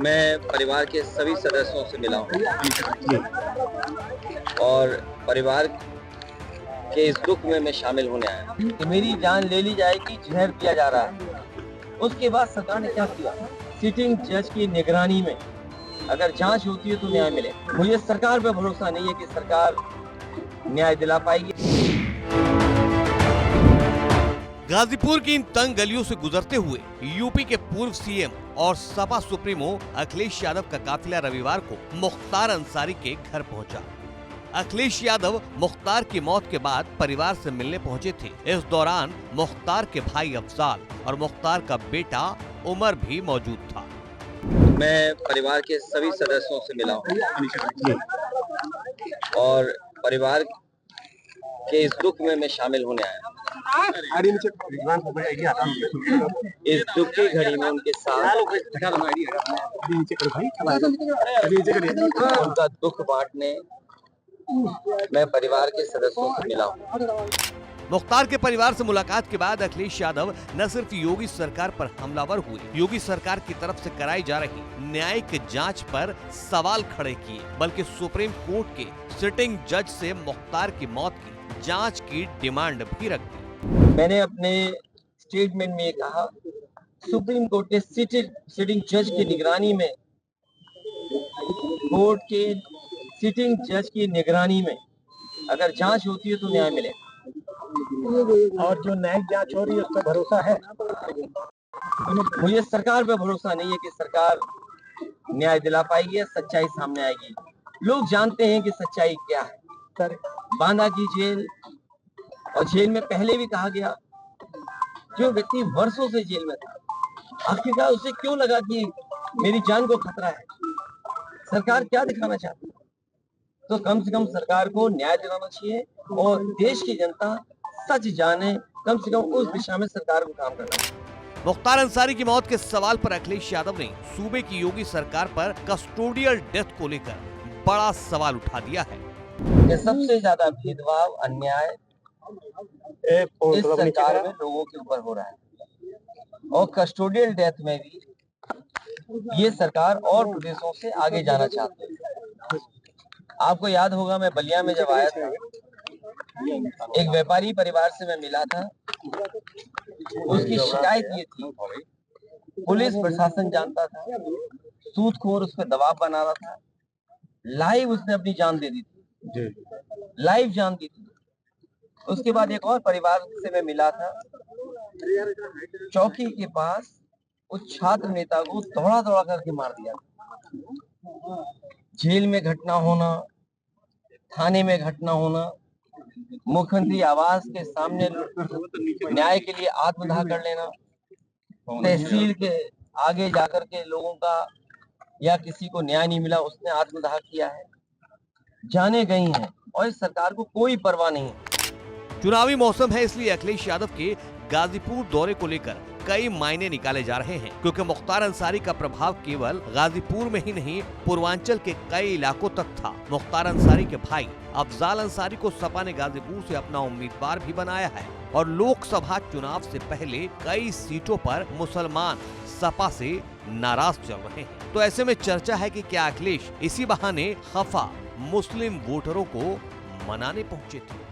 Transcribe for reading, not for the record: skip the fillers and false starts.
मैं परिवार के सभी सदस्यों से मिला हूँ और परिवार के इस दुख में मैं शामिल होने आया हूँ कि मेरी जान ले ली जाएगी, जहर दिया जा रहा है। उसके बाद सरकार ने क्या किया? सिटिंग जज की निगरानी में अगर जांच होती है तो न्याय मिले। मुझे सरकार पे भरोसा नहीं है कि सरकार न्याय दिला पाएगी। गाजीपुर की इन तंग गलियों से गुजरते हुए यूपी के पूर्व सीएम और सपा सुप्रीमो अखिलेश यादव का काफिला रविवार को मुख्तार अंसारी के घर पहुंचा। अखिलेश यादव मुख्तार की मौत के बाद परिवार से मिलने पहुंचे थे। इस दौरान मुख्तार के भाई अफजाल और मुख्तार का बेटा उमर भी मौजूद था। मैं परिवार के सभी सदस्यों से मिला हूँ और परिवार के इस दुख में मैं शामिल होने आया हूँ। इस दुख की घड़ी में उनके साथ उनका दुख बांटने मैं परिवार के सदस्यों से मिला हूँ। मुख्तार के परिवार से मुलाकात के बाद अखिलेश यादव न सिर्फ योगी सरकार पर हमलावर हुए, योगी सरकार की तरफ से कराई जा रही न्यायिक जांच पर सवाल खड़े किए, बल्कि सुप्रीम कोर्ट के सिटिंग जज से मुख्तार की मौत की जांच की डिमांड भी रख दी। मैंने अपने स्टेटमेंट में कहा, सुप्रीम कोर्ट के सिटिंग जज की निगरानी में, कोर्ट के सिटिंग जज की निगरानी में अगर जांच होती है तो न्याय मिले और जो न्यायिक जांच हो रही है उस पर भरोसा है। मुझे सरकार पे भरोसा नहीं है कि सरकार न्याय दिला पाएगी या सच्चाई सामने आएगी। लोग जानते हैं कि सच्चाई क्या है। सर, बांदा की जेल और जेल में पहले भी कहा गया, जो व्यक्ति वर्षों से जेल में था, आखिरकार उसे क्यों लगा कि मेरी जान को खतरा है? सरकार क्या दिखाना चाहती है? तो कम से कम सरकार को न्याय दिलाना चाहिए और देश की जनता सच जाने, कम से कम उस दिशा में सरकार को काम करना चाहिए। मुख्तार अंसारी की मौत के सवाल पर अखिलेश यादव ने सूबे की योगी सरकार पर कस्टोडियल डेथ को लेकर बड़ा सवाल उठा दिया है। ये सबसे ज्यादा भेदभाव, अन्याय इस सरकार में लोगों के ऊपर हो रहा है और कस्टोडियल डेथ में भी ये सरकार और प्रदेशों से आगे जाना चाहती है। आपको याद होगा, मैं बलिया में जब आया था, एक व्यापारी परिवार से मैं मिला था। उसकी शिकायत ये थी, पुलिस प्रशासन जानता था, सूदखोर उस पर दबाव बना रहा था, लाइव उसने अपनी जान दे दी थी, लाइव जान दी थी। उसके बाद एक और परिवार से मैं मिला था, चौकी के पास उस छात्र नेता को दौड़ा दौड़ा करके मार दिया। जेल में घटना होना, थाने में घटना होना, मुख्यमंत्री आवास के सामने न्याय के लिए आत्मदाह कर लेना, तहसील के आगे जाकर के लोगों का या किसी को न्याय नहीं मिला, उसने आत्मदाह किया है। जाने गई हैं और इस सरकार को कोई परवाह नहीं है। चुनावी मौसम है, इसलिए अखिलेश यादव के गाजीपुर दौरे को लेकर कई मायने निकाले जा रहे हैं, क्योंकि मुख्तार अंसारी का प्रभाव केवल गाजीपुर में ही नहीं, पूर्वांचल के कई इलाकों तक था। मुख्तार अंसारी के भाई अफजाल अंसारी को सपा ने गाजीपुर से अपना उम्मीदवार भी बनाया है और लोकसभा चुनाव से पहले कई सीटों पर मुसलमान सपा से नाराज चल रहे हैं। तो ऐसे में चर्चा है कि क्या अखिलेश इसी बहाने खफा मुस्लिम वोटरों को मनाने पहुंचे थे।